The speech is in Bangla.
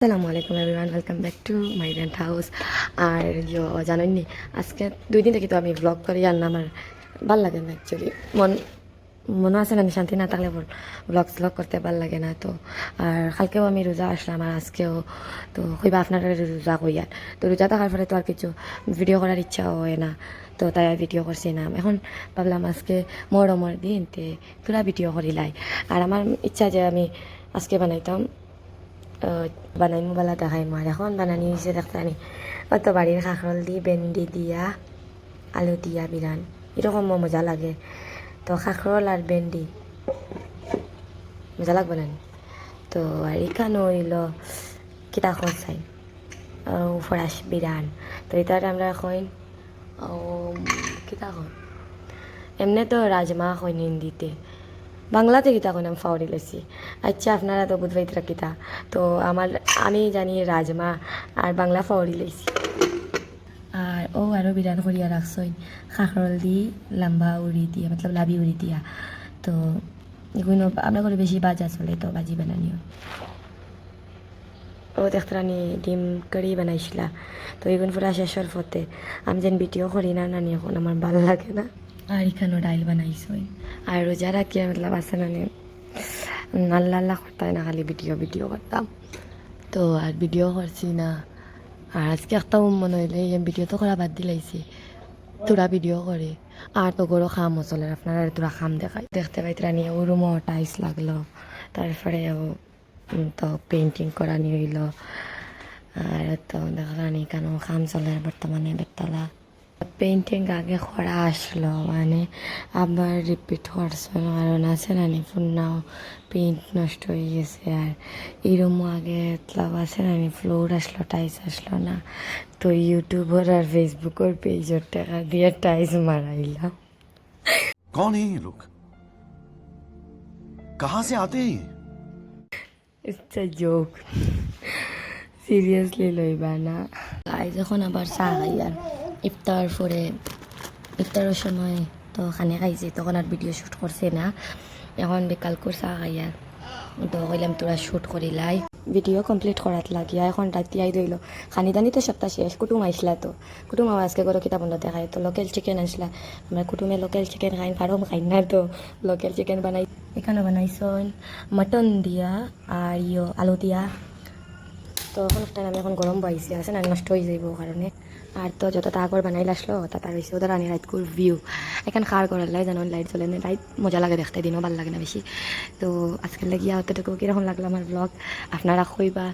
আসসালামু আলাইকুম everyone, welcome back to my rent house. আর জানেন নি, আজকে 2 দিন থেকে তো আমি ব্লগ করি আর না আমার ভাল লাগে না অ্যাকচুয়ালি। মনে আছে না, আমি শান্তি না থাকলে ব্লগ করতে ভাল লাগে না। তো আর কালকেও আমি রোজা আসলাম আর আজকেও তো কইবা আপনারা রোজা কইয়ার। তো রোজা থাকার পরে তো আর কিছু ভিডিও করার ইচ্ছা হয় না, তো তাই আর ভিডিও করছি না। এখন ভাবলাম আজকে মরমর দিন তে তোরা ভিডিও করিলাই। আর আমার ইচ্ছা যে আমি আজকে বানাইতাম বানাইমু বেলা দেখাইমু। আর এখন বানানি হয়েছে দেখতানি অত বাড়ির কাঁকরোল দিয়ে ভেন্ডি দিয়া আলু দিয়া বিরান এরকম মজা লাগে। তো কাঁকরোল আর ভেন্ডি মজা লাগবে না। তো আর এখানে হইল কিতা খরচাই ফরাস বিরান। তো এটার আমরা এখন কিতা কই এমনি তো রাজমা কই হিন্দিতে, বাংলাতে কিতা কই আমি ফাউরি লেছি। আচ্ছা আপনারা তো বুঝবাইতরা কিতা। তো আমি জানি রাজমা আর বাংলা ফাউরি লেছি। আর আরও বিরান করিয়া রাখছই কাঁকরোল দি লম্বা উড়ি দিয়া মতলব লাবি উড়ি দিয়া। তো এগুলো আমরা করে বেশি বাজা চলে, তো বাজি বানানিও দেখতানি ডিম কারি বানাইছিলা। তো এগুলো পুরা শেষের ফতে আমি যেন ভিডিও করি না নানি, এখন আমার ভালো লাগে না। আর এখানেও ডাইল বানাইছই। আর রোজারা কি মতলব আছে নানি আল্লাহ আল্লাহ করতাই না, খালি ভিডিও করতাম। তো আর ভিডিও করছি না। আর আজকে একটা মনে হইলে এই ভিডিও তো করা বাদ দিলাইছি, তোরা ভিডিও করে আর তো গরো খামও চলে। আপনারা তোরা খাম দেখতে পাইতরা নিয়ে ও রুমও টাইলস লাগলো, তারপরে তো পেন্টিং করা নিয়ে হইল। আর তো দেখানি কেন খাম চলে বর্তমানে বেতলা পেন্টিং আগে করা আসলো, মানে আবার রিপিট করছে কারণ আছে না নি পুনাও পেইন্ট নষ্ট হয়ে গেছে। আর এই রুমও আগে মতলব আছে না নি ফ্লোর আসলো, টাইলস আসলো না। তো ইউটিউবার আর ফেসবুকের পেজের টাকা দিয়ে টাইলস মারাইলাম। कौन है ये लोग? कहां से आते हैं? ইটস আ জোক, সিরিয়াসলি লইবা না। গাইজ এখন আবার চা খাই আর ইফতারের সময় তো খানে খাইছি, তখন আর ভিডিও শ্যুট করছে না। এখন বিকাল করে চা খাই আর তো কইলাম তোরা শ্যুট করিলাই ভিডিও কমপ্লিট করাত লাগিয়া। এখন রাতি আই রইল খানি দানি তো সপ্তাহ শেষ। কুটুম আইসলা, তো কুটুম আমার আজকে করে কিতাব বন্ধ দেখায়। তো লোকেল চিকেন আনছিলা, আমরা কুটুমে লোকেল চিকেন খাইন, ফার্ম খাইন না। তো লোকেল চিকেন বানাই, এখানে বানাইছন মটন দিয়া আর আলু দিয়া। তো এখন আমি এখন গরম বাইছি আছে না, নষ্ট হয়ে যাইব কারণে। আর তো যত আগর বানাইল আসলো তার হয়েছে ওদের আনি রাইট কুল ভিউ। এখানে খার করার লাই জানো লাইট জ্বলে না, লাইট মজা লাগে দেখতে, দিনও ভালো লাগে না বেশি। তো আজকের লাগিয়া অতটুকু কীরকম লাগলো আমার ব্লগ আপনারা কইবা।